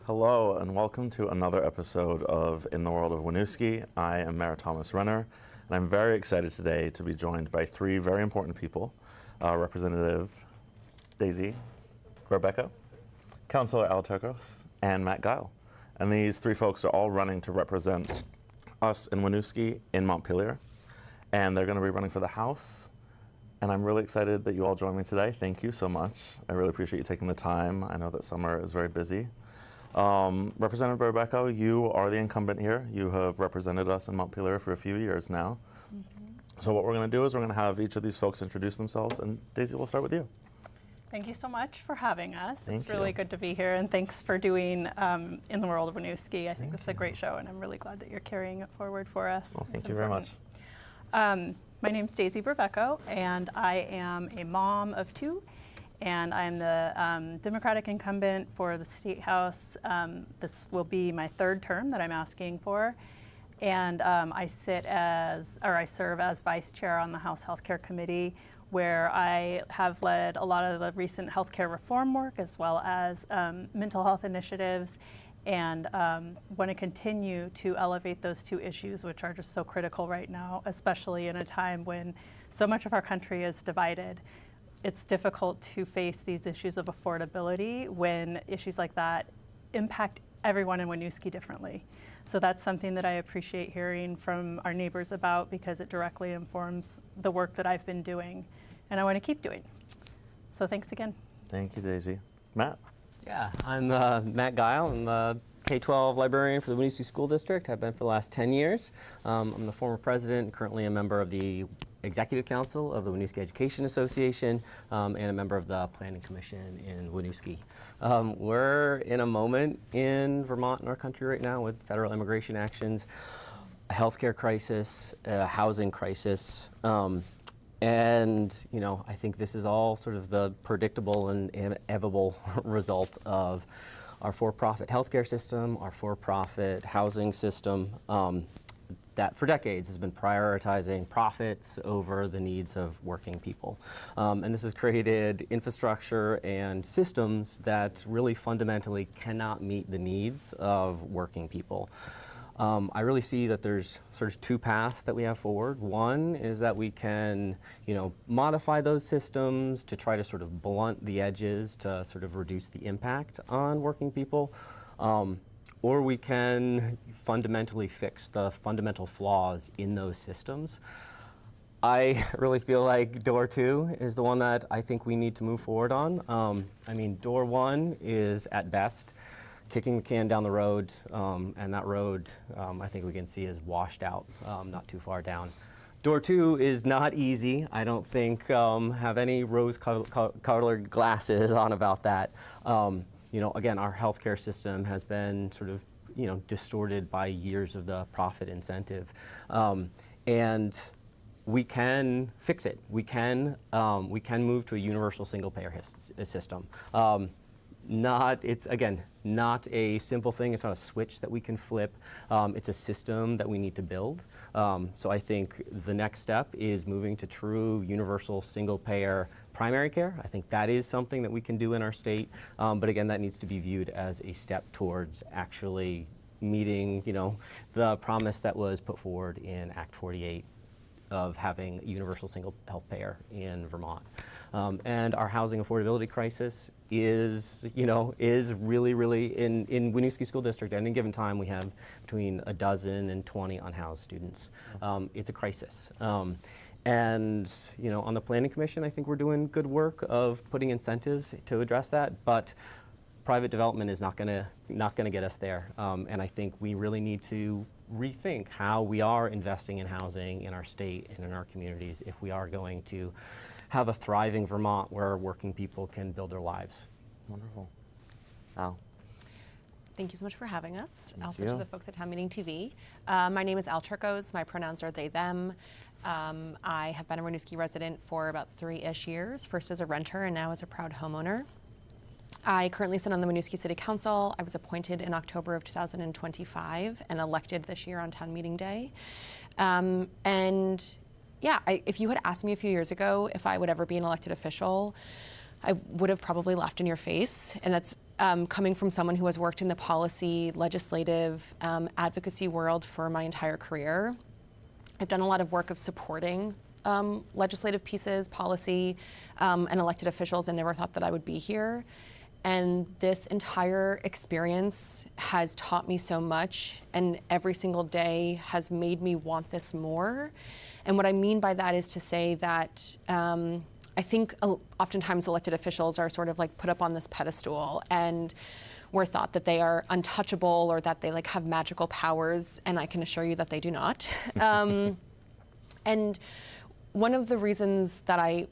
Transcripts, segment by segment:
Hello and welcome to another episode of In the World of Winooski. I am Mayor Thomas Renner, and I'm very excited today to be joined by three very important people, Representative Daisy Rebecca, Councilor Al Turcos, and Matt Guile. And these three folks are all running to represent us in Winooski in Montpelier, and they're going to be running for the House. And I'm really excited that you all joined me today. Thank you so much. I really appreciate you taking the time. I know that summer is very busy. Representative Rebecca, you are the incumbent here. You have represented us in Montpelier for a few years now. So what we're going to do is we're going to have each of these folks introduce themselves, and Daisy, we'll start with you. Thank you so much for having us. Thank it's really good to be here, and thanks for doing In the World of Winooski. I think this is a great show, and I'm really glad that you're carrying it forward for us. Well, thank you very much. My name's Daisy Rebecca, and I am a mom of two. And I'm the Democratic incumbent for the State House. This will be my third term that I'm asking for. And I serve as vice chair on the House Healthcare Committee, where I have led a lot of the recent healthcare reform work, as well as mental health initiatives, and want to continue to elevate those two issues, which are just so critical right now, especially in a time when so much of our country is divided. It's difficult to face these issues of affordability when issues like that impact everyone in Winooski differently. So that's something that I appreciate hearing from our neighbors about, because it directly informs the work that I've been doing and I want to keep doing. So thanks again. Thank you, Daisy. Matt? Yeah, I'm Matt Guile. I'm the K-12 librarian for the Winooski School District. I've been for the last 10 years. I'm the former president, currently a member of the Executive Council of the Winooski Education Association, and a member of the Planning Commission in Winooski. We're in a moment in Vermont and our country right now with federal immigration actions, a healthcare crisis, a housing crisis, and I think this is all sort of the predictable and inevitable result of our for-profit healthcare system, our for-profit housing system, that for decades has been prioritizing profits over the needs of working people. And this has created infrastructure and systems that really fundamentally cannot meet the needs of working people. I really see that there's sort of two paths that we have forward. One is that we can, modify those systems to try to sort of blunt the edges to sort of reduce the impact on working people. Or we can fundamentally fix the fundamental flaws in those systems. I really feel like door two is the one that I think we need to move forward on. Door one is at best kicking the can down the road, and that road I think we can see is washed out, not too far down. Door two is not easy. I don't think have any rose-colored glasses on about that. Again, our healthcare system has been sort of, distorted by years of the profit incentive. And we can fix it. We can move to a universal single-payer system. It's, again, not a simple thing. It's not a switch that we can flip. It's a system that we need to build. So I think the next step is moving to true universal single-payer primary care. I think that is something that we can do in our state. But again, that needs to be viewed as a step towards actually meeting, the promise that was put forward in Act 48 of having a universal single health payer in Vermont. And our housing affordability crisis is really, really, in Winooski School District, at any given time, we have between 12 and 20 unhoused students. It's a crisis. And on the Planning Commission, I think we're doing good work of putting incentives to address that, but private development is not gonna get us there. And I think we really need to rethink how we are investing in housing in our state and in our communities if we are going to have a thriving Vermont where working people can build their lives. Wonderful. Al? Thank you so much for having us. Thank also you. to the folks at Town Meeting TV. My name is Al Turcos. My pronouns are they, them. I have been a Winooski resident for about 3-ish years, first as a renter and now as a proud homeowner. I currently sit on the Winooski City Council. I was appointed in October of 2025 and elected this year on Town Meeting Day. If you had asked me a few years ago if I would ever be an elected official, I would have probably laughed in your face, and that's coming from someone who has worked in the policy, legislative, advocacy world for my entire career, I've done a lot of work of supporting legislative pieces, policy, and elected officials, and never thought that I would be here. And this entire experience has taught me so much, and every single day has made me want this more. And what I mean by that is to say that I think oftentimes elected officials are sort of like put up on this pedestal, and we're thought that they are untouchable or that they like have magical powers, and I can assure you that they do not. And one of the reasons that I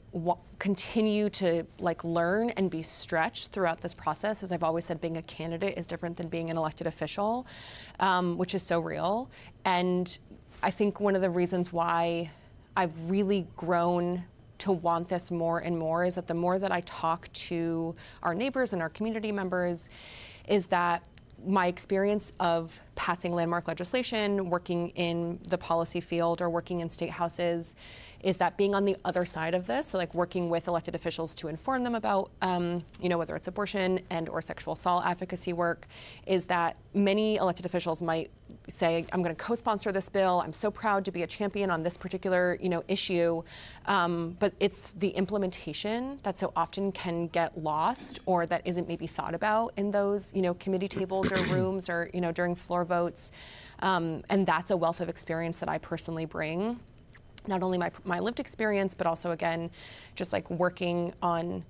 continue to like learn and be stretched throughout this process is I've always said being a candidate is different than being an elected official, which is so real. And I think one of the reasons why I've really grown to want this more and more is that the more that I talk to our neighbors and our community members is that my experience of passing landmark legislation, working in the policy field or working in state houses, is that being on the other side of this, so like working with elected officials to inform them about, whether it's abortion and or sexual assault advocacy work, is that many elected officials might say, I'm going to co-sponsor this bill. I'm so proud to be a champion on this particular, issue. But it's the implementation that so often can get lost or that isn't maybe thought about in those, committee tables or rooms or, during floor votes. And that's a wealth of experience that I personally bring. Not only my lived experience, but also, again, just like working on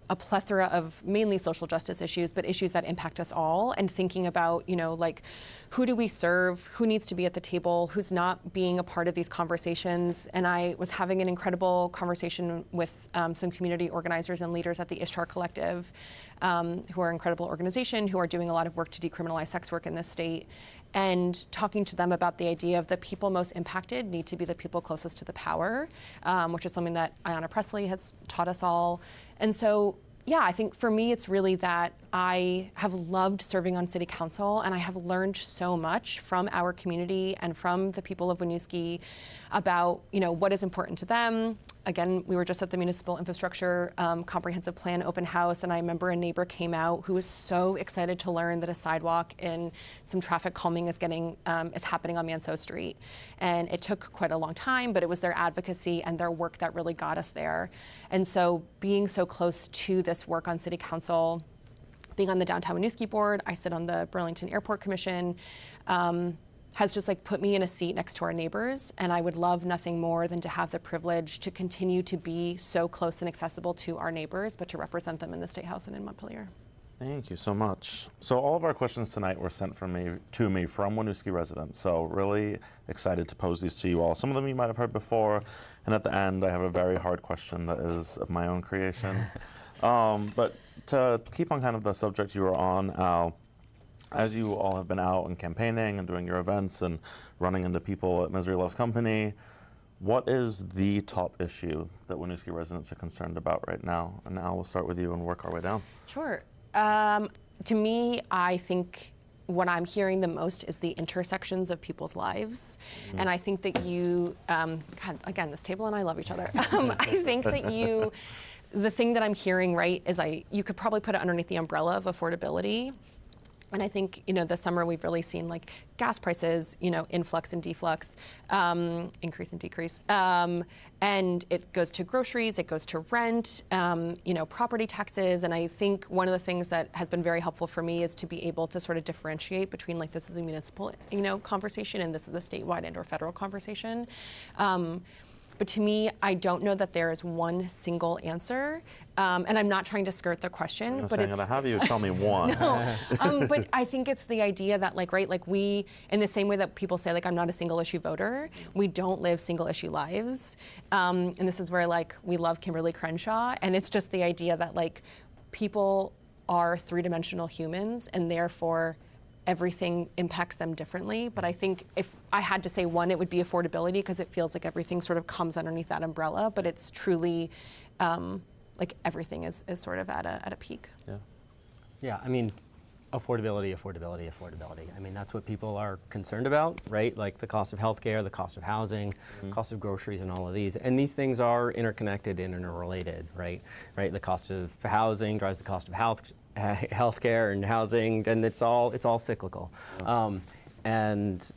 a plethora of mainly social justice issues, but issues that impact us all, and thinking about, like who do we serve, who needs to be at the table, who's not being a part of these conversations. And I was having an incredible conversation with some community organizers and leaders at the Ishtar Collective, who are an incredible organization, who are doing a lot of work to decriminalize sex work in this state. And talking to them about the idea of the people most impacted need to be the people closest to the power, which is something that Ayanna Pressley has taught us all. And so, yeah, I think for me, it's really that I have loved serving on city council, and I have learned so much from our community and from the people of Winooski about, what is important to them. Again, we were just at the Municipal Infrastructure Comprehensive Plan open house, and I remember a neighbor came out who was so excited to learn that a sidewalk and some traffic calming is happening on Manceau Street. And it took quite a long time, but it was their advocacy and their work that really got us there. And so being so close to this work on City Council, being on the Downtown Winooski board, I sit on the Burlington Airport Commission, has just like put me in a seat next to our neighbors, and I would love nothing more than to have the privilege to continue to be so close and accessible to our neighbors, but to represent them in the State House and in Montpelier. Thank you so much. So all of our questions tonight were sent to me from Winooski residents, so really excited to pose these to you all. Some of them you might have heard before, and at the end I have a very hard question that is of my own creation. But to keep on kind of the subject you were on, Al, as you all have been out and campaigning and doing your events and running into people at Misery Loves Company, what is the top issue that Winooski residents are concerned about right now? And Al, we'll start with you and work our way down. Sure. To me, I think what I'm hearing the most is the intersections of people's lives. Mm-hmm. And I think that you, God, again, this table and I love each other. I think that the thing that I'm hearing, right, is you could probably put it underneath the umbrella of affordability. And I think, this summer we've really seen like gas prices, influx and deflux, increase and decrease. And it goes to groceries, it goes to rent, property taxes. And I think one of the things that has been very helpful for me is to be able to sort of differentiate between like this is a municipal, conversation and this is a statewide and or federal conversation. But to me, I don't know that there is one single answer. And I'm not trying to skirt the question, but I'm gonna have you tell me one. No, but I think it's the idea that we, in the same way that people say I'm not a single issue voter, we don't live single issue lives. And this is where we love Kimberly Crenshaw, and it's just the idea that people are three-dimensional humans, and therefore everything impacts them differently. But I think if I had to say one, it would be affordability, because it feels like everything sort of comes underneath that umbrella, but it's truly everything is sort of at a peak. Yeah. Yeah, I mean, Affordability, affordability, affordability. I mean, that's what people are concerned about, right? Like the cost of healthcare, the cost of housing, cost of groceries, and all of these. And these things are interconnected and interrelated, right? Right. The cost of housing drives the cost of healthcare and housing, and it's all cyclical. And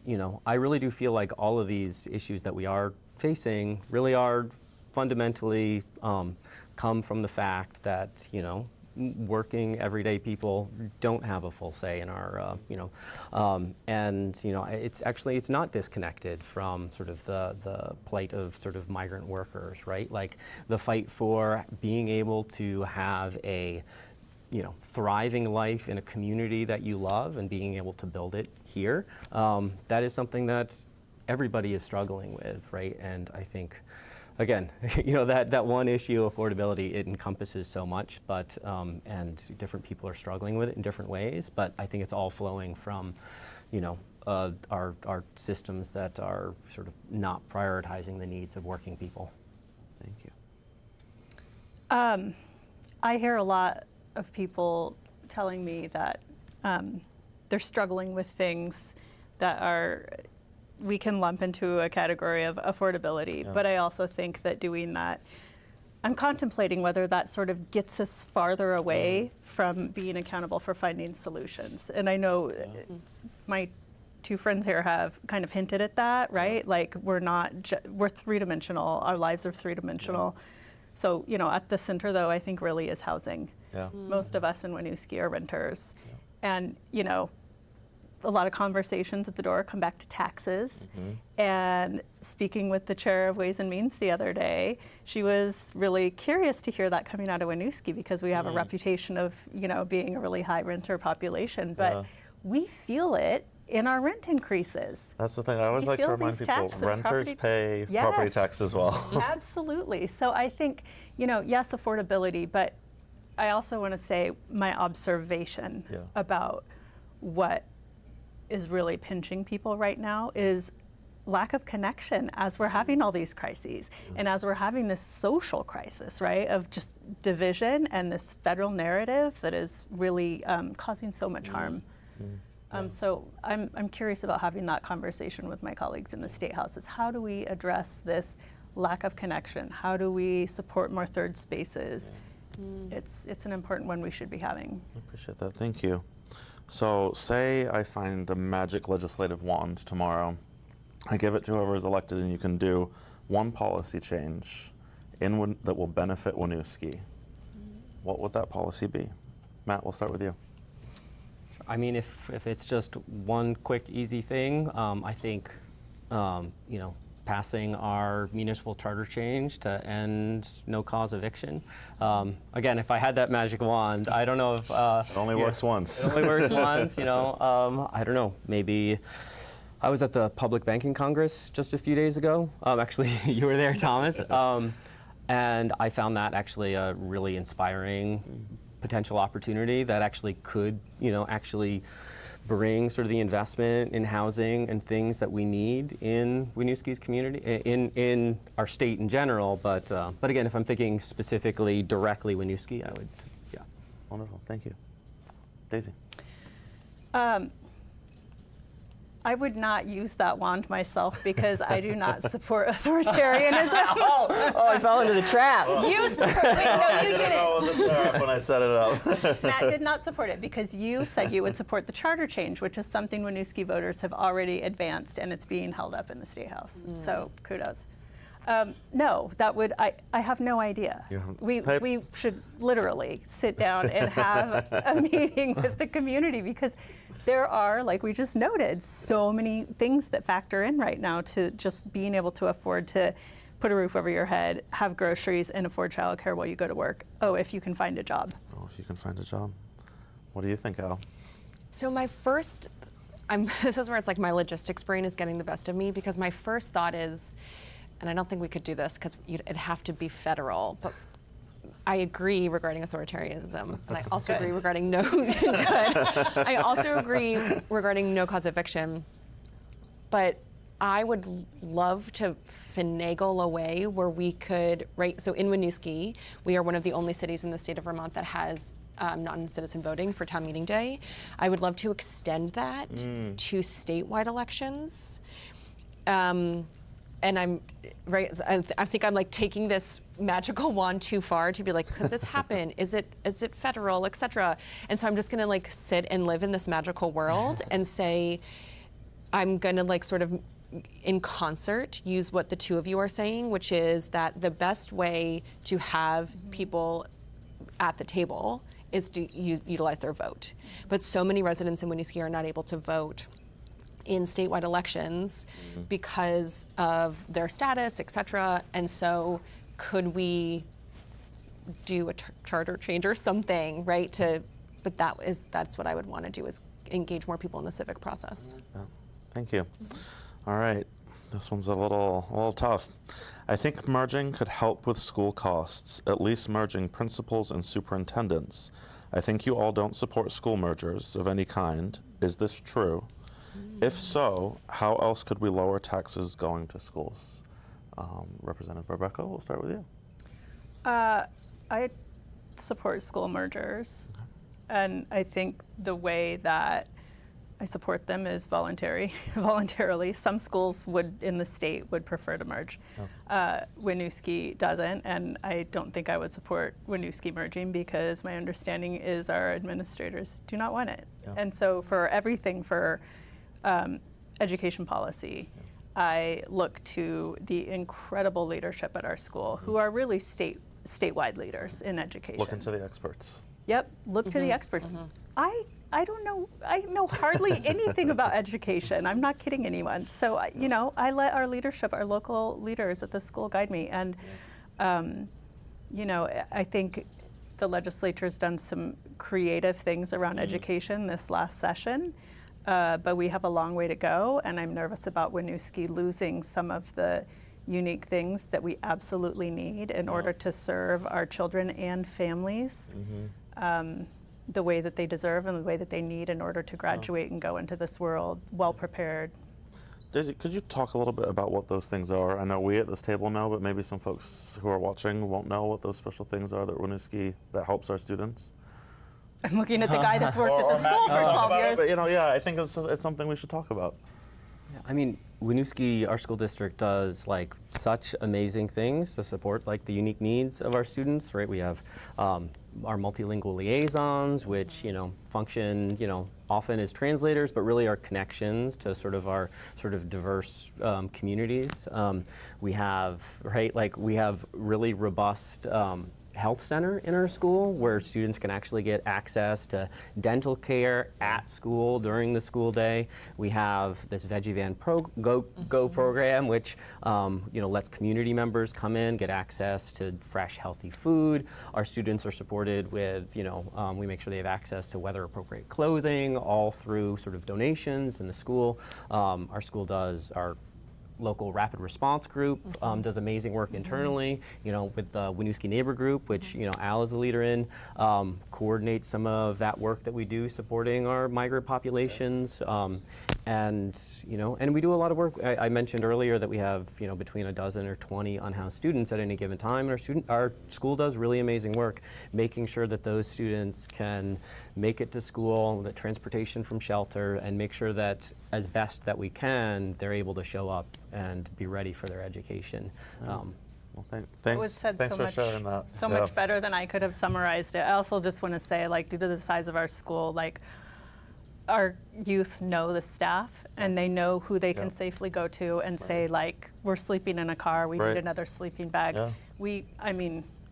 I really do feel like all of these issues that we are facing really are fundamentally come from the fact that working everyday people don't have a full say in our, it's not disconnected from sort of the plight of sort of migrant workers, right? Like the fight for being able to have a thriving life in a community that you love and being able to build it here. That is something that everybody is struggling with, right? And I think, again, that one issue, affordability, it encompasses so much, but and different people are struggling with it in different ways. But I think it's all flowing from, our systems that are sort of not prioritizing the needs of working people. Thank you. I hear a lot of people telling me that they're struggling with things that we can lump into a category of affordability, but I also think that doing that, I'm contemplating whether that sort of gets us farther away from being accountable for finding solutions. And I know my two friends here have kind of hinted at that, right? Like we're three-dimensional, our lives are three-dimensional. So, at the center though, I think really is housing. Most of us in Winooski are renters. And, a lot of conversations at the door come back to taxes. And speaking with the chair of Ways and Means the other day, she was really curious to hear that coming out of Winooski because we have a reputation of, being a really high renter population. But we feel it in our rent increases. That's the thing. I always like to remind people, renters pay property tax as well. Absolutely. So I think, yes, affordability, but I also want to say my observation about what is really pinching people right now is lack of connection as we're having all these crises and as we're having this social crisis, right, of just division and this federal narrative that is really causing so much harm. So I'm curious about having that conversation with my colleagues in the State House is how do we address this lack of connection? How do we support more third spaces? It's an important one we should be having. I appreciate that. Thank you. So say I find a magic legislative wand tomorrow. I give it to whoever is elected, and you can do one policy change that will benefit Winooski. What would that policy be? Matt, we'll start with you. I mean, if it's just one quick, easy thing, I think, passing our municipal charter change to end no-cause eviction. Again, if I had that magic wand, I don't know if... it only works once. It only works once, I don't know, maybe... I was at the Public Banking Congress just a few days ago. Actually, you were there, Thomas. And I found that actually a really inspiring potential opportunity that actually could, actually bring sort of the investment in housing and things that we need in Winooski's community, in our state in general. But again, if I'm thinking specifically directly Winooski, I would, Wonderful, thank you. Daisy. I would not use that wand myself because I do not support authoritarianism. I fell into the trap. You support it. No, you didn't. I was a trap when I set it up. Matt did not support it because you said you would support the charter change, which is something Winooski voters have already advanced, and it's being held up in the State House. So kudos. No, that would, I have no idea. We should literally sit down and have a meeting with the community because there are, like we just noted, so many things that factor in right now to just being able to afford to put a roof over your head, have groceries, and afford childcare while you go to work. Oh, if you can find a job. Oh, if you can find a job. What do you think, Al? So my first, this is where it's like my logistics brain is getting the best of me because my first thought is, and I don't think we could do this because it'd have to be federal, but I agree regarding authoritarianism, and I also agree regarding I also agree regarding no-cause eviction, but I would love to finagle a way where we could, right, so in Winooski, we are one of the only cities in the state of Vermont that has non-citizen voting for town meeting day. I would love to extend that to statewide elections. And I'm, right, I think I'm like taking this magical wand too far to be like, could this happen? Is it federal, et cetera? And so I'm just gonna like sit and live in this magical world and say, I'm gonna like sort of in concert use what the two of you are saying, which is that the best way to have people at the table is to utilize their vote. But so many residents in Winooski are not able to vote in statewide elections because of their status, et cetera. And so could we do a charter change or something, right? But that's what I would want to do, is engage more people in the civic process. Yeah. Thank you. All right, this one's a little tough. I think merging could help with school costs, at least merging principals and superintendents. I think you all don't support school mergers of any kind. Is this true? If so, how else could we lower taxes going to schools? Representative Rebecca, we'll start with you. I support school mergers, and I think the way that I support them is voluntarily. Some schools in the state would prefer to merge. Winooski doesn't, and I don't think I would support Winooski merging because my understanding is our administrators do not want it. And so for everything for education policy, I look to the incredible leadership at our school, who are really statewide leaders in education. Look into the experts. Yep, look to the experts. I don't know, I know hardly anything about education. I'm not kidding anyone. So, I let our leadership, our local leaders at the school guide me. And, I think the legislature's done some creative things around education this last session, but we have a long way to go. And I'm nervous about Winooski losing some of the unique things that we absolutely need in order to serve our children and families the way that they deserve and the way that they need in order to graduate and go into this world well prepared. Daisy, could you talk a little bit about what those things are? I know we at this table know, but maybe some folks who are watching won't know what those special things are that Winooski, that helps our students. I'm looking at the guy that's worked at the school for 12 years. But, I think it's something we should talk about. Yeah, I mean, Winooski, our school district, does like such amazing things to support like the unique needs of our students, right? We have our multilingual liaisons, which function often as translators, but really are connections to sort of our diverse communities. We have really robust health center in our school where students can actually get access to dental care at school during the school day. We have this Veggie Van Go program, which lets community members come in, get access to fresh, healthy food. Our students are supported with, we make sure they have access to weather-appropriate clothing, all through sort of donations in the school. Our school does our local rapid response group does amazing work internally, with the Winooski Neighbor Group, which, Al is a leader in, coordinates some of that work that we do supporting our migrant populations. And we do a lot of work. I mentioned earlier that we have, between a dozen or 20 unhoused students at any given time. And our school does really amazing work, making sure that those students can make it to school, the transportation from shelter, and make sure that as best that we can, they're able to show up and be ready for their education. Well, It thanks was said for sharing that. so much better than I could have summarized it. I also just want to say, due to the size of our school, our youth know the staff and they know who they can safely go to and say, we're sleeping in a car, we need another sleeping bag.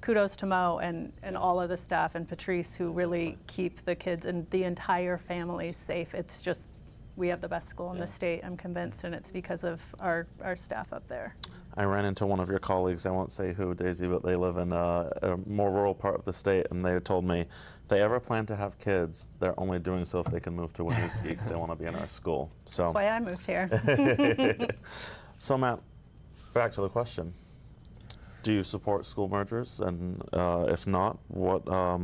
Kudos to Mo and all of the staff and Patrice who really keep the kids and the entire family safe. It's just, we have the best school in the state, I'm convinced, and it's because of our staff up there. I ran into one of your colleagues, I won't say who, Daisy, but they live in a more rural part of the state, and they told me if they ever plan to have kids, they're only doing so if they can move to Winooski because they want to be in our school. So That's why I moved here. So Matt, back to the question. Do you support school mergers? And if not, what, let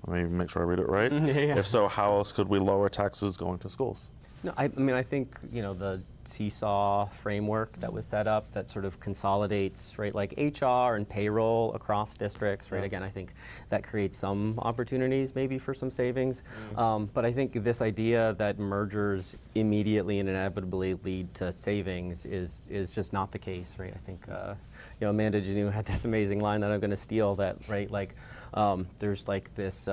me make sure I read it right. If so, how else could we lower taxes going to schools? No, I think, the seesaw framework that was set up that sort of consolidates, right, like HR and payroll across districts, right? Again, I think that creates some opportunities maybe for some savings. But I think this idea that mergers immediately and inevitably lead to savings is just not the case, right? I think, Amanda Janu had this amazing line that I'm going to steal that, right, like there's like this,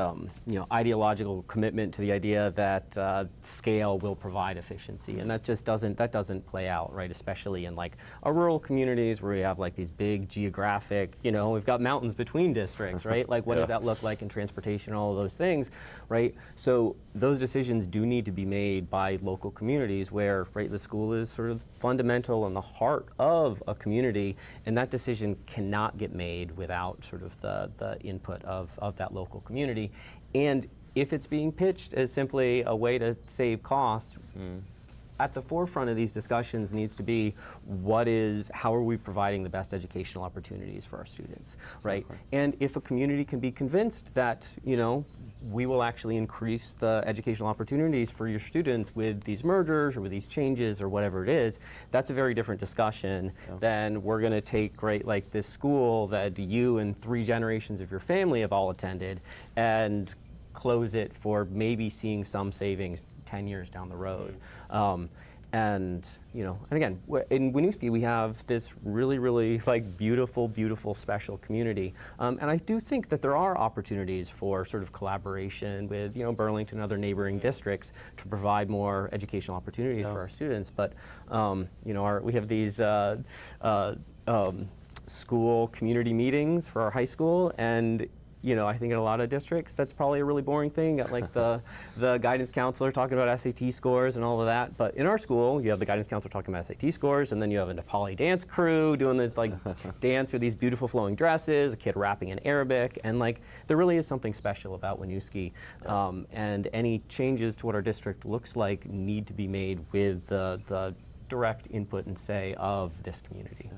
ideological commitment to the idea that scale will provide efficiency, and that just doesn't play out, right? Especially in like our rural communities where we have like these big geographic, we've got mountains between districts, right? Like what does that look like in transportation, all of those things, right? So those decisions do need to be made by local communities where, right, the school is sort of fundamental in the heart of a community, and that decision cannot get made without sort of the input of that local community. And if it's being pitched as simply a way to save costs, at the forefront of these discussions needs to be how are we providing the best educational opportunities for our students, right? And if a community can be convinced that, we will actually increase the educational opportunities for your students with these mergers or with these changes or whatever it is, that's a very different discussion than we're going to take, right, like this school that you and 3 generations of your family have all attended and close it for maybe seeing some savings 10 years down the road. And again, in Winooski, we have this really, really like beautiful, beautiful, special community. And I do think that there are opportunities for sort of collaboration with, Burlington and other neighboring districts to provide more educational opportunities for our students. But, we have these school community meetings for our high school, and I think in a lot of districts, that's probably a really boring thing. Got like the guidance counselor talking about SAT scores and all of that. But in our school, you have the guidance counselor talking about SAT scores, and then you have a Nepali dance crew doing this like dance with these beautiful flowing dresses, a kid rapping in Arabic, and like there really is something special about Winooski. And any changes to what our district looks like need to be made with the direct input and say of this community.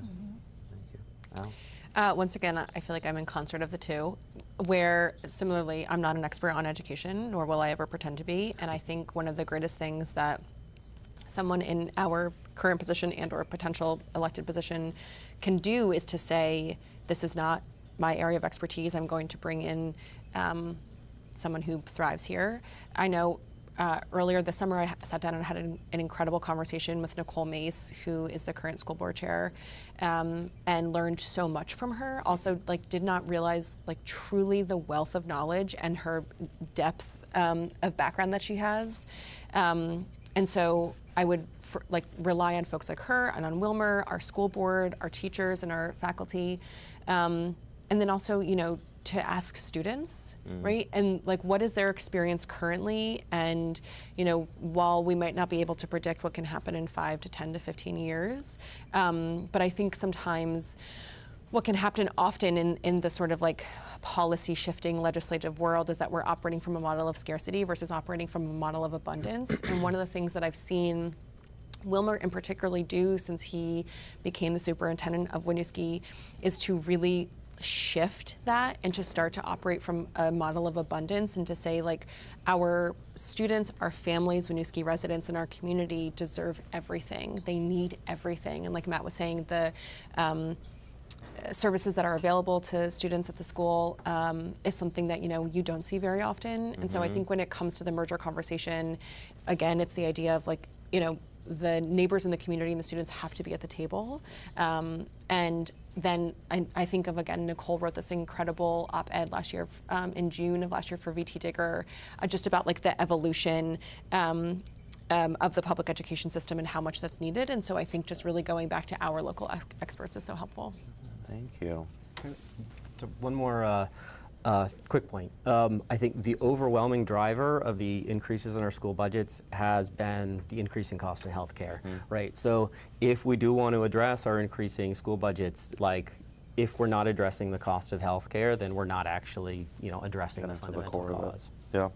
Thank you. Al? Once again, I feel like I'm in concert of the two, where similarly, I'm not an expert on education, nor will I ever pretend to be. And I think one of the greatest things that someone in our current position and or potential elected position can do is to say, this is not my area of expertise. I'm going to bring in someone who thrives here. I know earlier this summer, I sat down and had an incredible conversation with Nicole Mace, who is the current school board chair, and learned so much from her. Also, did not realize truly the wealth of knowledge and her depth of background that she has. And so I would rely on folks like her and on Wilmer, our school board, our teachers, and our faculty, and then also, to ask students, right? And what is their experience currently? And, while we might not be able to predict what can happen in 5 to 10 to 15 years, but I think sometimes what can happen often in the sort of policy shifting legislative world is that we're operating from a model of scarcity versus operating from a model of abundance. And one of the things that I've seen Wilmer in particularly do since he became the superintendent of Winooski is to really shift that and to start to operate from a model of abundance and to say our students, our families, Winooski residents in our community deserve everything. They need everything. And like Matt was saying, the services that are available to students at the school is something that you don't see very often. And so I think when it comes to the merger conversation, again, it's the idea of the neighbors in the community and the students have to be at the table. And then I think of, again, Nicole wrote this incredible op-ed last year, in June of last year for VT Digger, just about the evolution of the public education system and how much that's needed. And so I think just really going back to our local experts is so helpful. Thank you. So one more quick point. I think the overwhelming driver of the increases in our school budgets has been the increasing cost of healthcare, right? So if we do want to address our increasing school budgets, if we're not addressing the cost of healthcare, then we're not actually, addressing the fundamental cause. Yeah.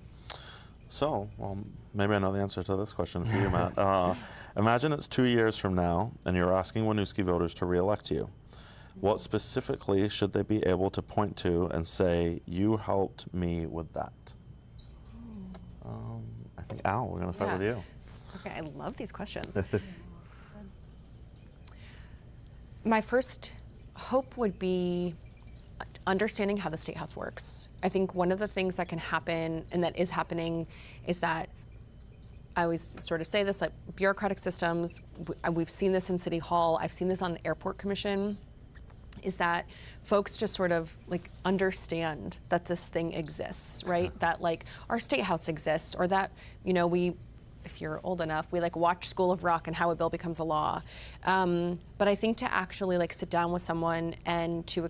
So, well, maybe I know the answer to this question for you, Matt. Imagine it's 2 years from now, and you're asking Winooski voters to re-elect you. What specifically should they be able to point to and say, you helped me with that? I think, Al, we're going to start with you. Okay, I love these questions. My first hope would be understanding how the State House works. I think one of the things that can happen, and that is happening, is that I always sort of say this, like bureaucratic systems, we've seen this in City Hall, I've seen this on the Airport Commission, is that folks just sort of like understand that this thing exists, right? That like our State House exists, or that, you know, if you're old enough, we like watch School of Rock and how a bill becomes a law. But I think to actually like sit down with someone and to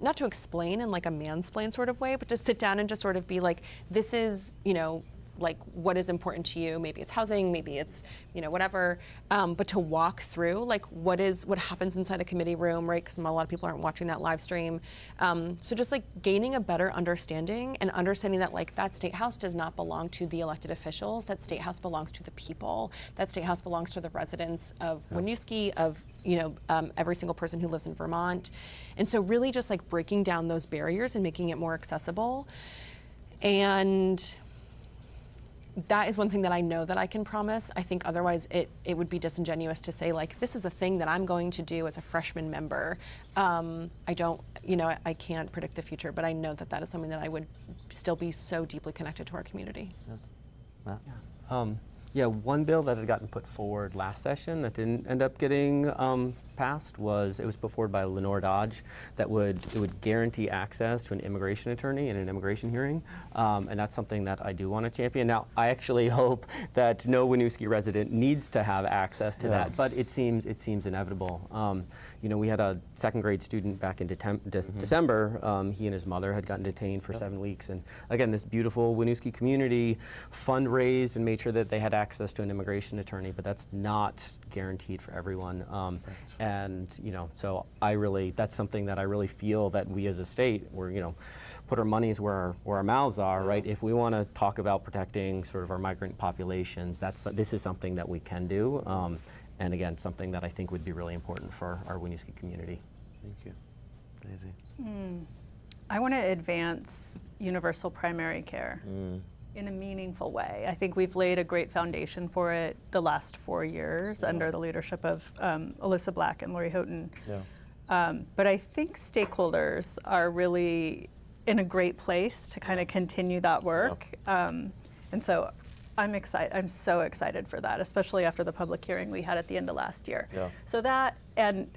not to explain in like a mansplain sort of way, but to sit down and just sort of be like, this is, you know, like what is important to you. Maybe it's housing, maybe it's, you know, whatever. But to walk through like what happens inside a committee room, right? Because a lot of people aren't watching that live stream. So just like gaining a better understanding and understanding that like that State House does not belong to the elected officials. That State House belongs to the people. That State House belongs to the residents of Winooski, of, you know, every single person who lives in Vermont. And so really just like breaking down those barriers and making it more accessible. And that is one thing that I know that I can promise. I think otherwise it would be disingenuous to say like, this is a thing that I'm going to do as a freshman member. I don't, you know, I can't predict the future, but I know that that is something that I would still be so deeply connected to our community. Matt? Yeah, one bill that had gotten put forward last session that didn't end up getting passed was, it was put forward by Lenore Dodge, that would guarantee access to an immigration attorney in an immigration hearing, and that's something that I do want to champion. Now, I actually hope that no Winooski resident needs to have access to that, but it seems inevitable. You know, we had a second grade student back in December. He and his mother had gotten detained for 7 weeks, and again, this beautiful Winooski community fundraised and made sure that they had access to an immigration attorney, but that's not guaranteed for everyone. And you know, so that's something that I really feel that we as a state, we're, you know, put our monies where our mouths are, right? If we want to talk about protecting sort of our migrant populations, this is something that we can do. And again, something that I think would be really important for our Winooski community. Thank you. Daisy? I want to advance universal primary care in a meaningful way. I think we've laid a great foundation for it the last 4 years under the leadership of Alyssa Black and Lori Houghton. But I think stakeholders are really in a great place to kind of continue that work. And so I'm excited. I'm so excited for that, especially after the public hearing we had at the end of last year. So that, and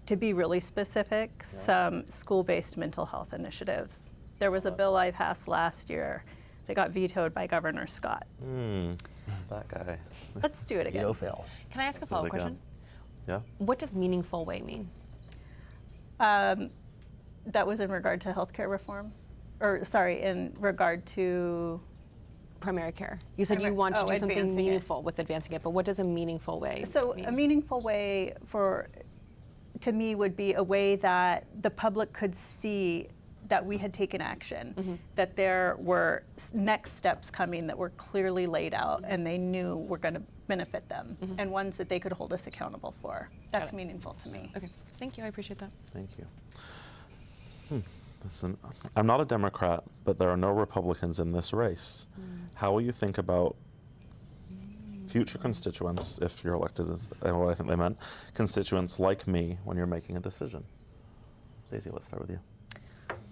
to be really specific, some school-based mental health initiatives. There was a bill I passed last year that got vetoed by Governor Scott. That guy. Let's do it again. Veto fail. Can I ask a follow-up question? Yeah. What does meaningful way mean? That was in regard to healthcare reform, or sorry, in regard to Primary care. You said you want to do something advancing it. meaningful with advancing it, but what does a meaningful way mean? A meaningful way to me would be a way that the public could see that we had taken action, that there were next steps coming that were clearly laid out and they knew were going to benefit them, and ones that they could hold us accountable for. That's meaningful to me. Okay, thank you, I appreciate that. Thank you. Listen, I'm not a Democrat, but there are no Republicans in this race. How will you think about future constituents, if you're elected, as what I think they meant, constituents like me when you're making a decision? Daisy, let's start with you.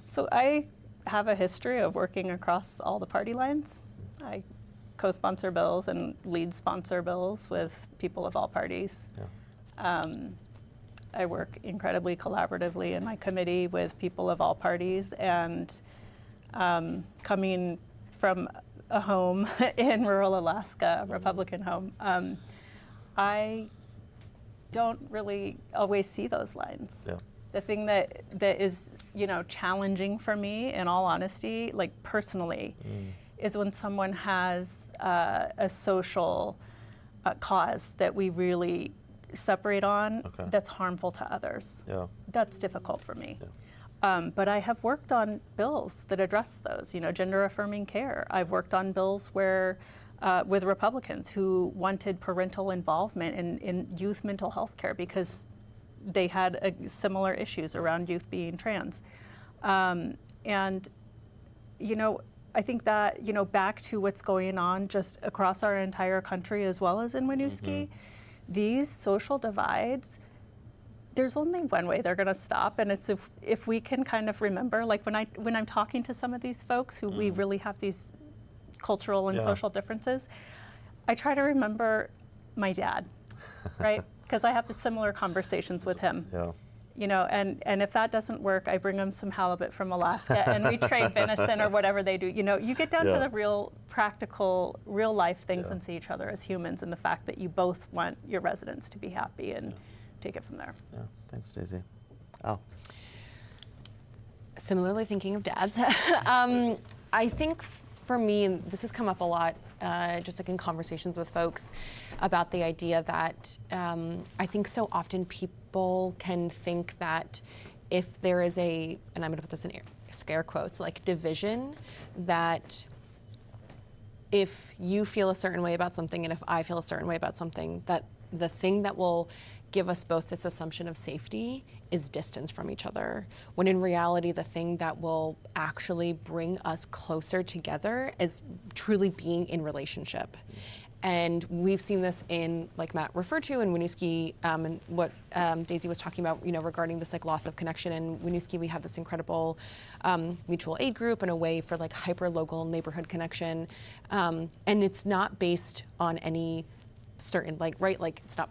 So I have a history of working across all the party lines. I co-sponsor bills and lead sponsor bills with people of all parties. I work incredibly collaboratively in my committee with people of all parties, and coming from a home in rural Alaska, a Republican home, I don't really always see those lines. The thing that is, you know, challenging for me, in all honesty, like personally, is when someone has a social cause that we really separate on that's harmful to others. That's difficult for me. But I have worked on bills that address those, you know, gender affirming care. I've worked on bills where, with Republicans who wanted parental involvement in youth mental health care because they had similar issues around youth being trans. And, you know, I think that, you know, back to what's going on just across our entire country as well as in Winooski, these social divides, there's only one way they're going to stop, and it's if we can kind of remember, like when I'm talking to some of these folks who we really have these cultural and social differences, I try to remember my dad, right? Because I have the similar conversations with him. Yeah. You know, and if that doesn't work, I bring them some halibut from Alaska, and we trade venison or whatever they do. You know, you get down to the real practical, real life things and see each other as humans, and the fact that you both want your residents to be happy, and take it from there. Yeah. Thanks, Stacey. Al. Similarly thinking of dads, I think for me, and this has come up a lot, just like in conversations with folks, about the idea that I think so often people can think that if there is a, and I'm going to put this in scare quotes, like division, that if you feel a certain way about something and if I feel a certain way about something, that the thing that will give us both this assumption of safety is distance from each other, when in reality the thing that will actually bring us closer together is truly being in relationship. And we've seen this in, like Matt referred to, in Winooski, and what Daisy was talking about, you know, regarding this like loss of connection. In Winooski, we have this incredible mutual aid group and a way for like hyper-local neighborhood connection. And it's not based on any certain, like, right, like it's not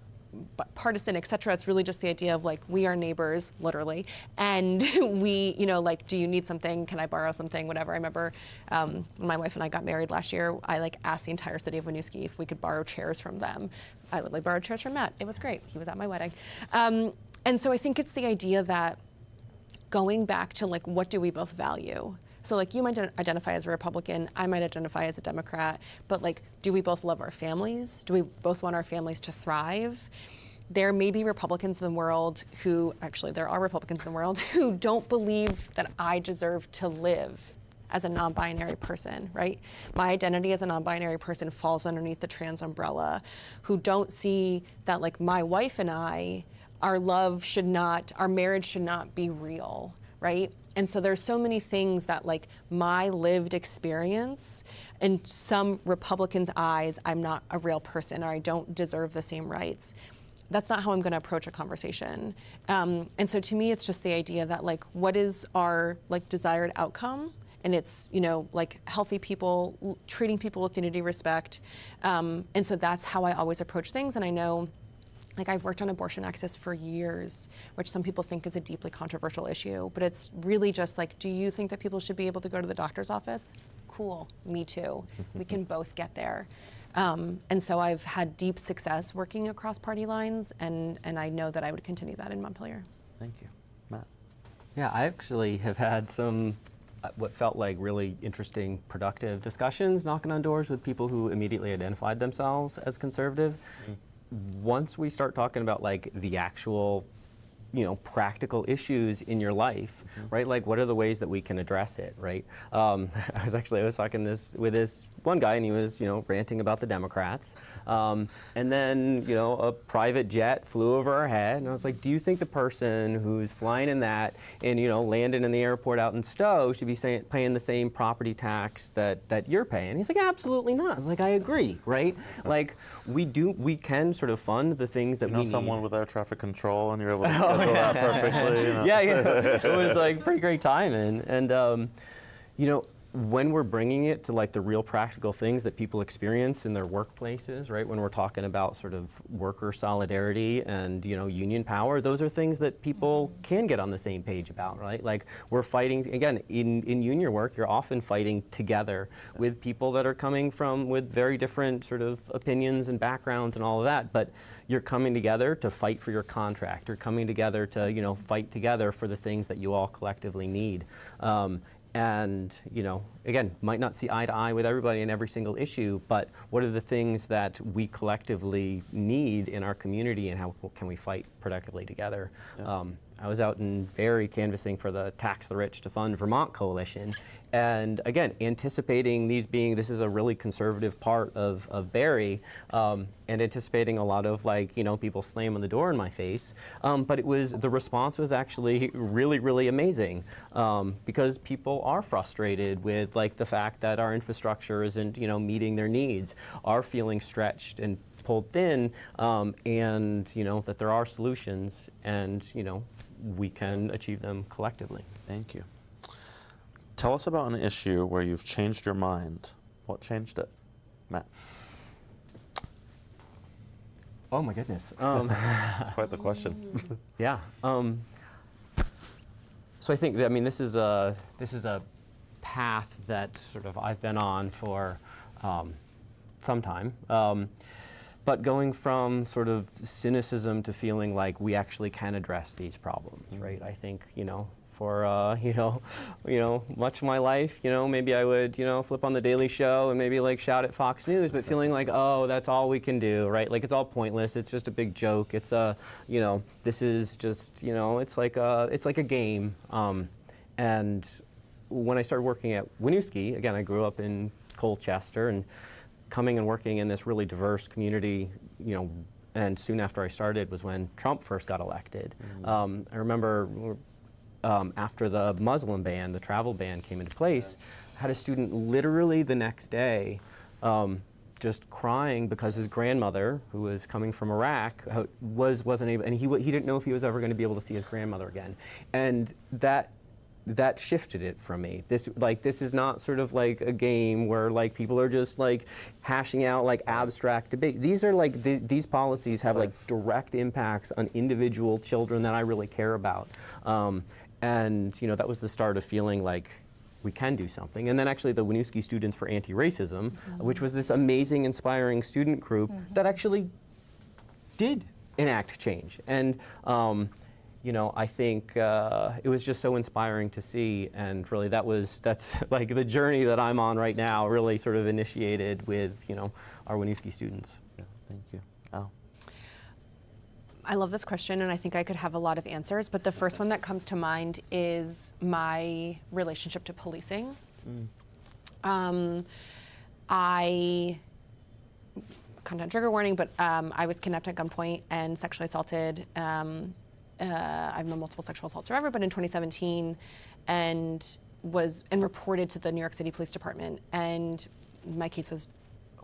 partisan, et cetera. It's really just the idea of like, we are neighbors, literally, and we, you know, like, do you need something? Can I borrow something? Whatever. I remember when my wife and I got married last year, I like asked the entire city of Winooski if we could borrow chairs from them. I literally borrowed chairs from Matt. It was great. He was at my wedding. And so I think it's the idea that going back to like, what do we both value? So like you might identify as a Republican, I might identify as a Democrat, but like, do we both love our families? Do we both want our families to thrive? There may be Republicans in the world who, actually there are Republicans in the world who don't believe that I deserve to live as a non-binary person, right? My identity as a non-binary person falls underneath the trans umbrella, who don't see that like my wife and I, our marriage should not be real, right? And so there's so many things that like my lived experience, in some Republicans' eyes, I'm not a real person or I don't deserve the same rights. That's not how I'm going to approach a conversation. And so to me, it's just the idea that like, what is our like desired outcome? And it's, you know, like healthy people, treating people with dignity, respect. And so that's how I always approach things. And I know, like I've worked on abortion access for years, which some people think is a deeply controversial issue, but it's really just like, do you think that people should be able to go to the doctor's office? Cool, me too. We can both get there. And so I've had deep success working across party lines, and I know that I would continue that in Montpelier. Thank you. Matt. Yeah, I actually have had some what felt like really interesting, productive discussions, knocking on doors with people who immediately identified themselves as conservative. Once we start talking about like the actual, you know, practical issues in your life, right? Like, what are the ways that we can address it, right? I was talking with this one guy, and he was, you know, ranting about the Democrats. And then, you know, a private jet flew over our head, and I was like, do you think the person who's flying in that and, you know, landing in the airport out in Stowe should be paying the same property tax that you're paying? He's like, absolutely not. I was like, I agree, right? Like, we can sort of fund the things that we need. You know someone with air traffic control, and you're able to schedule that perfectly. You know? Yeah. It was like pretty great timing. And you know, when we're bringing it to like the real practical things that people experience in their workplaces, right? When we're talking about sort of worker solidarity and, you know, union power, those are things that people can get on the same page about, right? Like, we're fighting, again, in union work, you're often fighting together with people that are coming from with very different sort of opinions and backgrounds and all of that, but you're coming together to fight for your contract. You're coming together to, you know, fight together for the things that you all collectively need. And, you know, again, might not see eye to eye with everybody in every single issue, but what are the things that we collectively need in our community, and how can we fight productively together? Yeah. I was out in Barrie canvassing for the Tax the Rich to Fund Vermont Coalition, and again, anticipating this is a really conservative part of Barrie, and anticipating a lot of, like, you know, people slamming the door in my face, but the response was actually really, really amazing, because people are frustrated with, like, the fact that our infrastructure isn't, you know, meeting their needs, are feeling stretched and pulled thin, and that there are solutions, and we can achieve them collectively. Thank you. Tell us about an issue where you've changed your mind. What changed it, Matt? Oh my goodness. That's quite the question. Yeah. So I think that, this is a path that sort of I've been on for some time. But going from sort of cynicism to feeling like we actually can address these problems, right? I think, for much of my life, maybe I would, flip on the Daily Show and maybe like shout at Fox News, but feeling like, oh, that's all we can do, right? Like it's all pointless. It's just a big joke. It's this is just, it's like a game. And when I started working at Winooski, again, I grew up in Colchester, and coming and working in this really diverse community, and soon after I started was when Trump first got elected. I remember after the Muslim ban, the travel ban came into place, I had a student literally the next day just crying because his grandmother, who was coming from Iraq, wasn't able, and he didn't know if he was ever going to be able to see his grandmother again. And that shifted it from me. This is not sort of like a game where like people are just like hashing out like abstract debate. These are like these policies have like direct impacts on individual children that I really care about. And that was the start of feeling like we can do something. And then actually the Winooski Students for Anti-Racism, which was this amazing, inspiring student group that actually did enact change. And I think it was just so inspiring to see, and really that's like the journey that I'm on right now, really sort of initiated with, our Winooski students. Yeah, thank you. Al? I love this question, and I think I could have a lot of answers, but the first one that comes to mind is my relationship to policing. I, content trigger warning, but I was kidnapped at gunpoint and sexually assaulted. I'm a multiple sexual assault survivor, but in 2017, and reported to the New York City Police Department, and my case was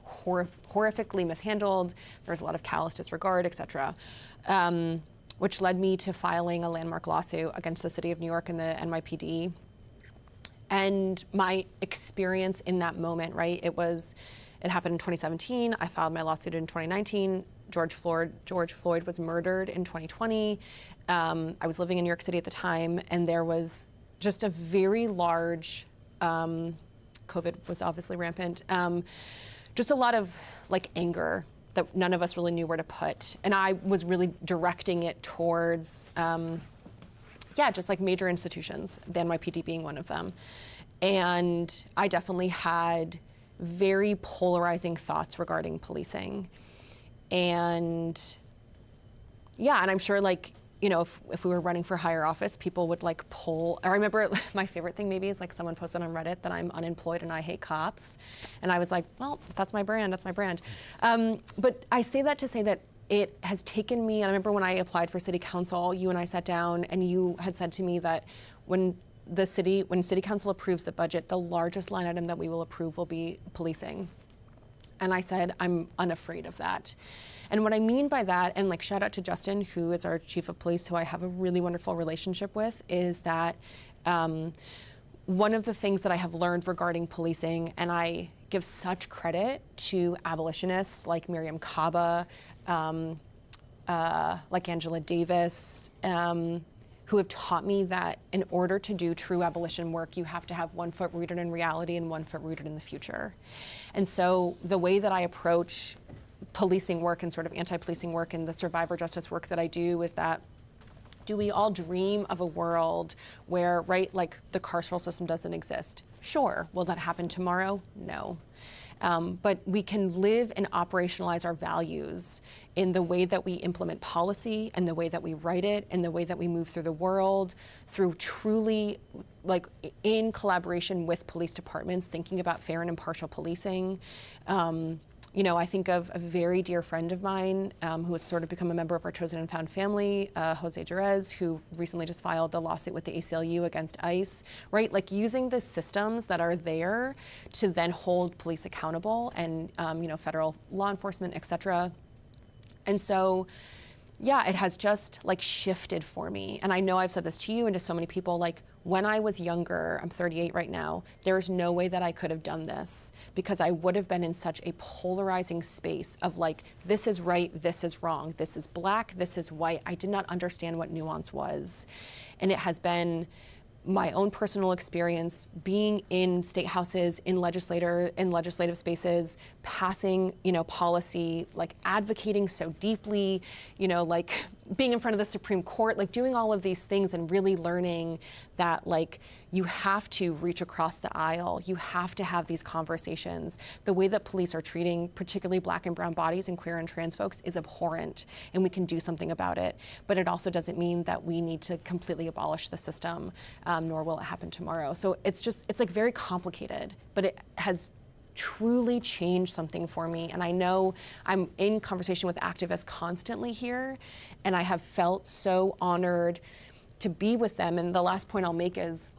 horrifically mishandled. There was a lot of callous disregard, et cetera, which led me to filing a landmark lawsuit against the City of New York and the NYPD. And my experience in that moment, right, it happened in 2017. I filed my lawsuit in 2019. George Floyd was murdered in 2020. I was living in New York City at the time, and there was just a very large, COVID was obviously rampant, just a lot of like anger that none of us really knew where to put. And I was really directing it towards, just like major institutions, the NYPD being one of them. And I definitely had very polarizing thoughts regarding policing. And and I'm sure like, if we were running for higher office, people would like poll. I remember my favorite thing maybe is like someone posted on Reddit that I'm unemployed and I hate cops. And I was like, well, that's my brand. But I say that to say that it has taken me, and I remember when I applied for city council, you and I sat down and you had said to me that when city council approves the budget, the largest line item that we will approve will be policing. And I said, I'm unafraid of that. And what I mean by that, and like shout out to Justin, who is our chief of police, who I have a really wonderful relationship with, is that one of the things that I have learned regarding policing, and I give such credit to abolitionists like Miriam Kaba, like Angela Davis, who have taught me that in order to do true abolition work, you have to have 1 foot rooted in reality and 1 foot rooted in the future. And so the way that I approach policing work and sort of anti-policing work and the survivor justice work that I do is that, do we all dream of a world where, right, like the carceral system doesn't exist? Sure. Will that happen tomorrow? No. But we can live and operationalize our values in the way that we implement policy and the way that we write it and the way that we move through the world, through truly, like in collaboration with police departments, thinking about fair and impartial policing. I think of a very dear friend of mine who has sort of become a member of our chosen and found family, Jose Jerez, who recently just filed the lawsuit with the ACLU against ICE, right? Like using the systems that are there to then hold police accountable and, federal law enforcement, et cetera. And so, yeah, it has just like shifted for me. And I know I've said this to you and to so many people, like when I was younger, I'm 38 right now, there's no way that I could have done this because I would have been in such a polarizing space of like, this is right, this is wrong, this is black, this is white. I did not understand what nuance was. And it has been my own personal experience being in state houses, in legislative spaces, passing, policy, like advocating so deeply, like being in front of the Supreme Court, like doing all of these things and really learning that like you have to reach across the aisle. You have to have these conversations. The way that police are treating particularly Black and brown bodies and queer and trans folks is abhorrent, and we can do something about it. But it also doesn't mean that we need to completely abolish the system, nor will it happen tomorrow. So it's like very complicated, but it has truly changed something for me. And I know I'm in conversation with activists constantly here, and I have felt so honored to be with them. And the last point I'll make is,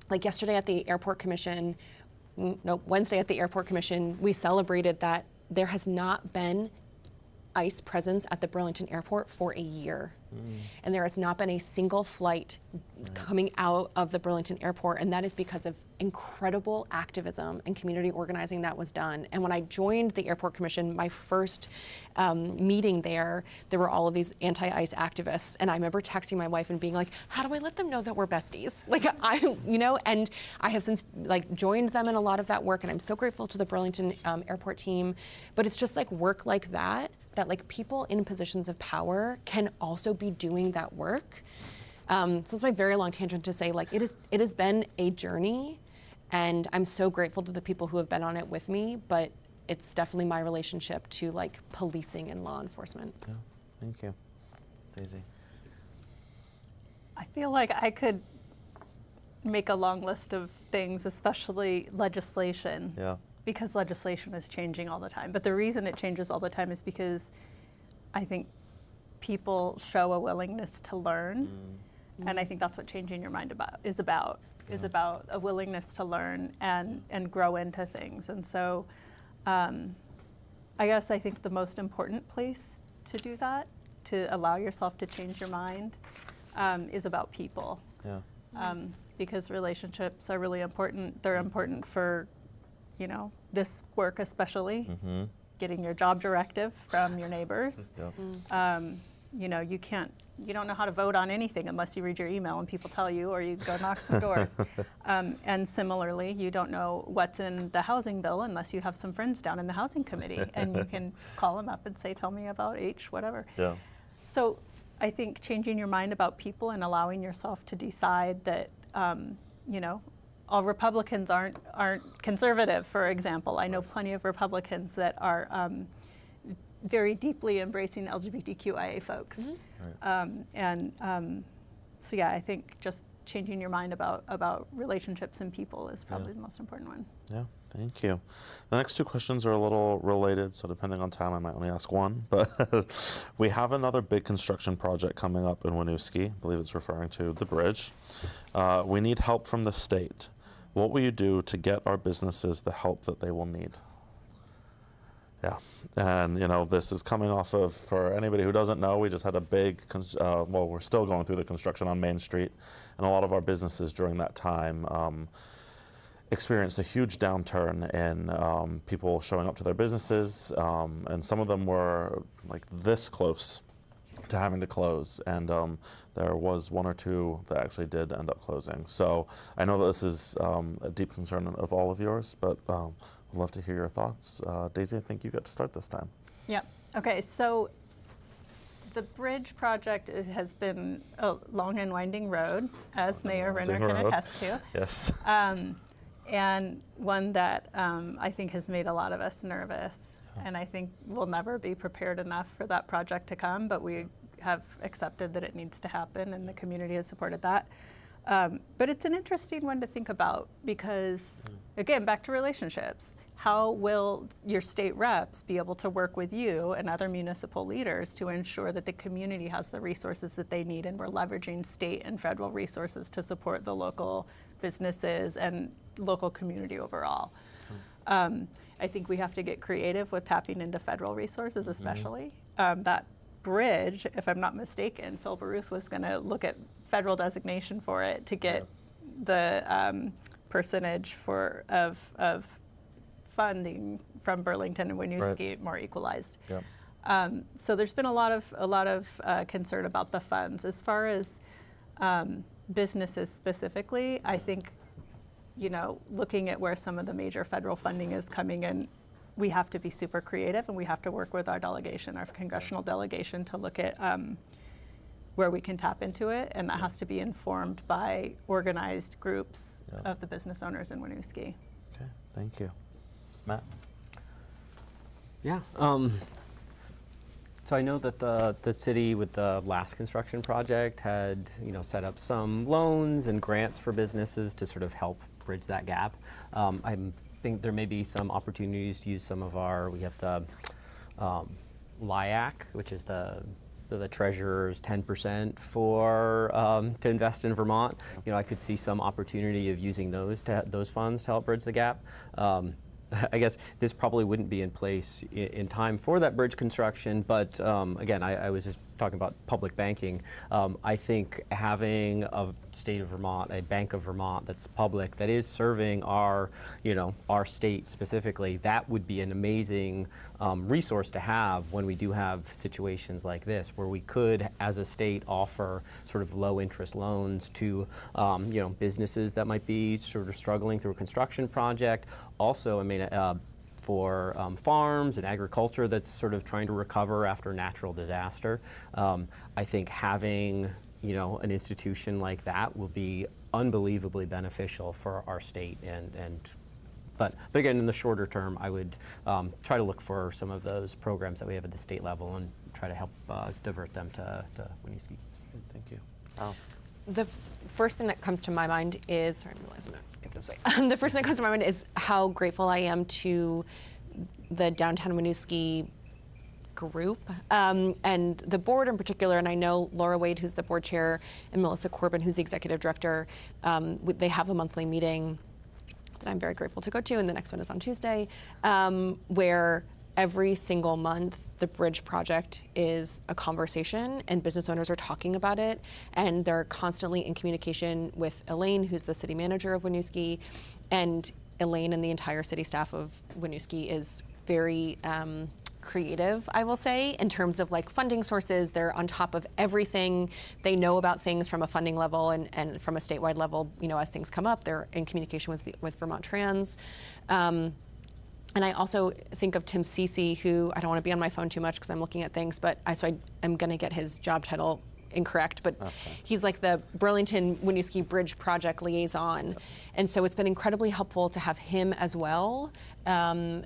like yesterday at the Airport Commission, Wednesday at the Airport Commission, we celebrated that there has not been ICE presence at the Burlington Airport for a year. And there has not been a single flight coming out of the Burlington Airport, and that is because of incredible activism and community organizing that was done. And when I joined the Airport Commission, my first meeting there were all of these anti-ICE activists, and I remember texting my wife and being like, how do I let them know that we're besties? Like, and I have since like joined them in a lot of that work, and I'm so grateful to the Burlington Airport team. But it's just like work like that like people in positions of power can also be doing that work. So it's my very long tangent to say, like, it has been a journey, and I'm so grateful to the people who have been on it with me, but it's definitely my relationship to like policing and law enforcement. Yeah, thank you. Daisy. I feel like I could make a long list of things, especially legislation. Yeah. Because legislation is changing all the time. But the reason it changes all the time is because I think people show a willingness to learn. And I think that's what changing your mind is about a willingness to learn and grow into things. And so I guess I think the most important place to do that, to allow yourself to change your mind, is about people. Yeah. Because relationships are really important. They're important for this work especially, getting your job directive from your neighbors. You don't know how to vote on anything unless you read your email and people tell you, or you go knock some doors. And similarly, you don't know what's in the housing bill unless you have some friends down in the housing committee and you can call them up and say, tell me about H, whatever. Yeah. So I think changing your mind about people and allowing yourself to decide that, all Republicans aren't conservative, for example. I know plenty of Republicans that are very deeply embracing LGBTQIA folks. So yeah, I think just changing your mind about relationships and people is probably the most important one. Yeah, thank you. The next two questions are a little related, so depending on time, I might only ask one. But we have another big construction project coming up in Winooski. I believe it's referring to the bridge. We need help from the state. What will you do to get our businesses the help that they will need? Yeah, and this is coming off of, for anybody who doesn't know, we just had a big, we're still going through the construction on Main Street, and a lot of our businesses during that time experienced a huge downturn in people showing up to their businesses, and some of them were like this close to having to close, and there was one or two that actually did end up closing. So I know that this is a deep concern of all of yours, but I'd love to hear your thoughts. Daisy, I think you get to start this time. Yeah. Okay. So the bridge project has been a long and winding road, as Mayor Renner can attest to. Yes. And one that I think has made a lot of us nervous. And I think we'll never be prepared enough for that project to come, but we have accepted that it needs to happen, and the community has supported that. But it's an interesting one to think about because, again, back to relationships. How will your state reps be able to work with you and other municipal leaders to ensure that the community has the resources that they need, and we're leveraging state and federal resources to support the local businesses and local community overall? I think we have to get creative with tapping into federal resources, especially. that bridge, if I'm not mistaken, Phil Baruth was going to look at federal designation for it to get the percentage of funding from Burlington and Winooski more equalized. Yep. So there's been a lot of concern about the funds. As far as businesses specifically, I think, looking at where some of the major federal funding is coming in, we have to be super creative, and we have to work with our delegation, our congressional delegation, to look at where we can tap into it, and that has to be informed by organized groups of the business owners in Winooski. Okay, thank you. Matt? Yeah. So I know that the city with the last construction project had set up some loans and grants for businesses to sort of help bridge that gap. I think there may be some opportunities to use some of we have the LIAC, which is the treasurer's 10% to invest in Vermont. I could see some opportunity of using those funds to help bridge the gap. I guess this probably wouldn't be in place in time for that bridge construction, but again, I was just talking about public banking. I think having a state of Vermont, a Bank of Vermont that's public, that is serving our state specifically, that would be an amazing resource to have when we do have situations like this, where we could, as a state, offer sort of low interest loans to businesses that might be sort of struggling through a construction project. Also, for farms and agriculture that's sort of trying to recover after natural disaster. I think having an institution like that will be unbelievably beneficial for our state. But again, in the shorter term, I would try to look for some of those programs that we have at the state level and try to help divert them to Winooski. Thank you. Al? The first thing that comes to my mind is, sorry, I'm realizing I'm not this way. The first thing that comes to my mind is how grateful I am to the Downtown Winooski group and the board in particular. And I know Laura Wade, who's the board chair, and Melissa Corbin, who's the executive director. They have a monthly meeting that I'm very grateful to go to, and the next one is on Tuesday, where every single month, the bridge project is a conversation, and business owners are talking about it, and they're constantly in communication with Elaine, who's the city manager of Winooski, and Elaine and the entire city staff of Winooski is very creative, I will say, in terms of like funding sources. They're on top of everything. They know about things from a funding level and from a statewide level, as things come up. They're in communication with Vermont Trans. And I also think of Tim Cece, who, I don't want to be on my phone too much because I'm looking at things, but I'm going to get his job title incorrect, but he's like the Burlington-Winooski Bridge Project liaison. Yep. And so it's been incredibly helpful to have him as well.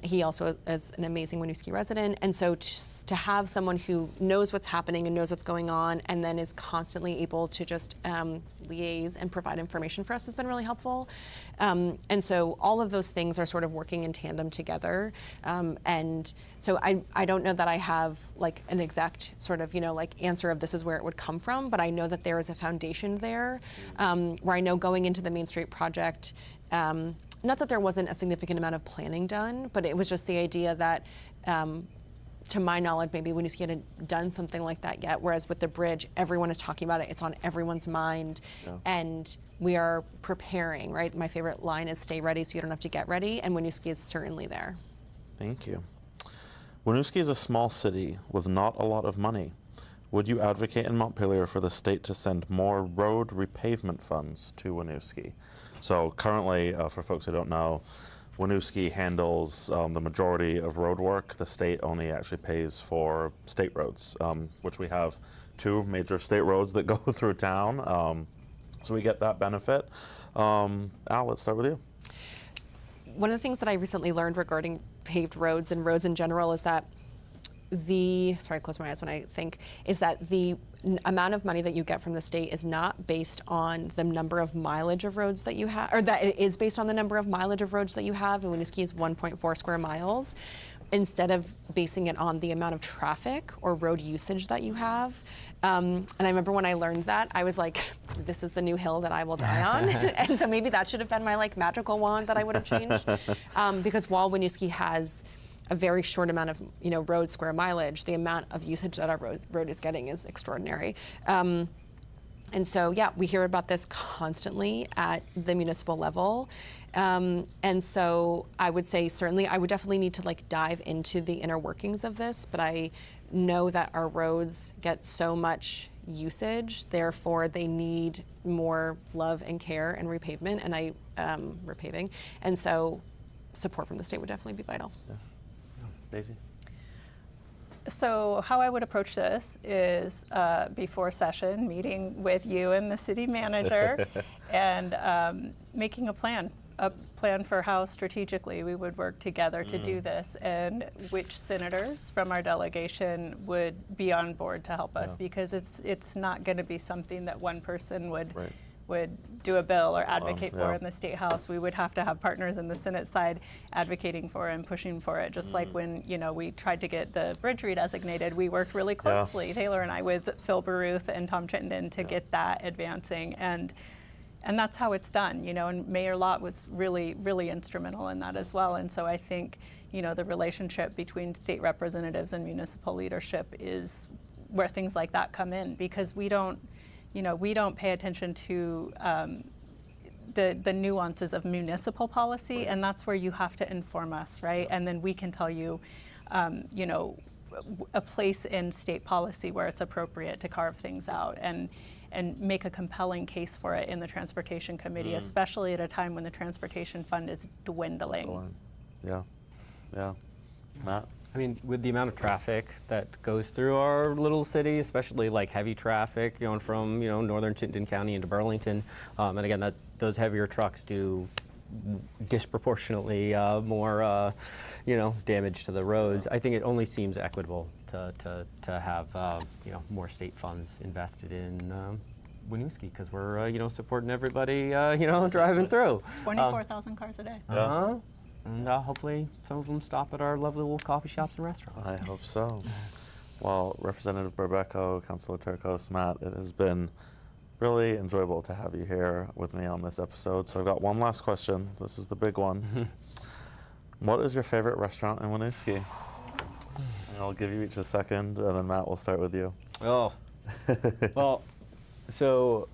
He also is an amazing Winooski resident. And so to have someone who knows what's happening and knows what's going on and then is constantly able to just liaise and provide information for us has been really helpful. And so all of those things are sort of working in tandem together. And so I don't know that I have like an exact sort of, answer of this is where it would come from, but I know that there is a foundation there where I know going into the Main Street project, not that there wasn't a significant amount of planning done, but it was just the idea that, to my knowledge, maybe Winooski hadn't done something like that yet, whereas with the bridge, everyone is talking about it, it's on everyone's mind, and we are preparing, right? My favorite line is stay ready so you don't have to get ready, and Winooski is certainly there. Thank you. Winooski is a small city with not a lot of money. Would you advocate in Montpelier for the state to send more road repavement funds to Winooski? So currently, for folks who don't know, Winooski handles the majority of road work. The state only actually pays for state roads, which we have 2 major state roads that go through town. So we get that benefit. Al, let's start with you. One of the things that I recently learned regarding paved roads and roads in general is that sorry, I close my eyes when I think, is that the amount of money that you get from the state is not based on the number of mileage of roads that you have, or that it is based on the number of mileage of roads that you have, and Winooski is 1.4 square miles, instead of basing it on the amount of traffic or road usage that you have. And I remember when I learned that, I was like, this is the new hill that I will die on. And so maybe that should have been my like magical wand that I would have changed. Because while Winooski has a very short amount of road square mileage, the amount of usage that our road is getting is extraordinary. And so, yeah, we hear about this constantly at the municipal level. And so I would say certainly I would definitely need to dive into the inner workings of this, but I know that our roads get so much usage, therefore they need more love and care and repavement and repaving. And so support from the state would definitely be vital. Yeah. Daisy? So how I would approach this is before session, meeting with you and the city manager and making a plan for how strategically we would work together to do this, and which senators from our delegation would be on board to help us, because it's not going to be something that one person would do a bill or advocate for in the State House. We would have to have partners in the Senate side advocating for it and pushing for it. Just like when we tried to get the bridge redesignated, we worked really closely, Taylor and I, with Phil Baruth and Tom Chittenden to get that advancing. And that's how it's done, and Mayor Lott was really, really instrumental in that as well. And so I think, the relationship between state representatives and municipal leadership is where things like that come in, because we don't pay attention to the nuances of municipal policy, and that's where you have to inform us, right? And then we can tell you, a place in state policy where it's appropriate to carve things out and make a compelling case for it in the Transportation Committee, especially at a time when the Transportation Fund is dwindling. Yeah. Matt? I mean, with the amount of traffic that goes through our little city, especially heavy traffic going from northern Chittenden County into Burlington, and again, those heavier trucks do disproportionately more damage to the roads. I think it only seems equitable to have more state funds invested in Winooski, because we're supporting everybody driving through. 24,000 cars a day. And hopefully some of them stop at our lovely little coffee shops and restaurants. I hope so. Well, Representative Berbecco, Councilor Turcos, Matt, it has been really enjoyable to have you here with me on this episode. So I've got one last question. This is the big one. What is your favorite restaurant in Winooski? And I'll give you each a second, and then Matt, we'll start with you. Oh, well, so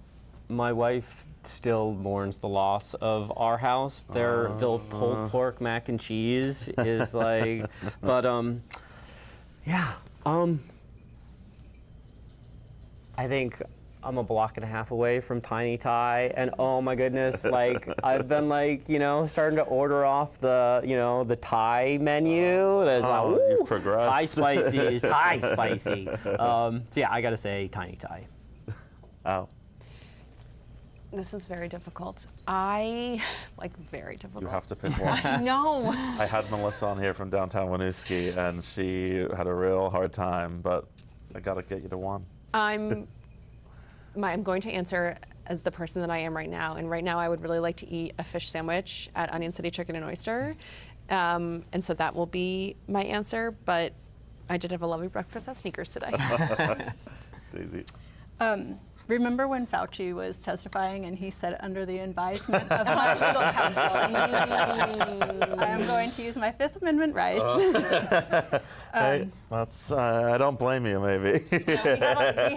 my wife still mourns the loss of our house. Their pulled pork mac and cheese is but I think I'm a block and a half away from Tiny Thai, and oh my goodness, I've been starting to order off the Thai menu. You've progressed. Thai spicy is Thai spicy. So yeah, I gotta say Tiny Thai. Al? This is very difficult. Very difficult. You have to pick one. No. I had Melissa on here from downtown Winooski, and she had a real hard time, but I gotta get you to one. I'm going to answer as the person that I am right now, and right now I would really like to eat a fish sandwich at Onion City Chicken and Oyster, and so that will be my answer, but I did have a lovely breakfast at Sneakers today. Daisy? Remember when Fauci was testifying and he said, under the advisement of my legal counsel, I am going to use my Fifth Amendment rights. Hey, that's, I don't blame you, maybe. We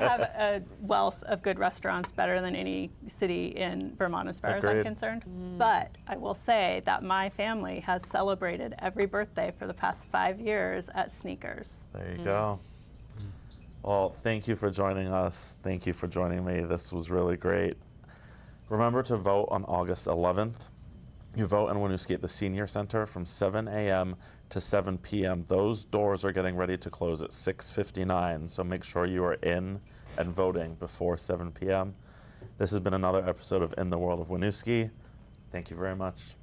have a wealth of good restaurants, better than any city in Vermont as far as I'm concerned. But I will say that my family has celebrated every birthday for the past 5 years at Sneakers. There you go. Well, thank you for joining us. Thank you for joining me. This was really great. Remember to vote on August 11th. You vote in Winooski at the Senior Center from 7 a.m. to 7 p.m. Those doors are getting ready to close at 6:59, so make sure you are in and voting before 7 p.m. This has been another episode of In the World of Winooski. Thank you very much.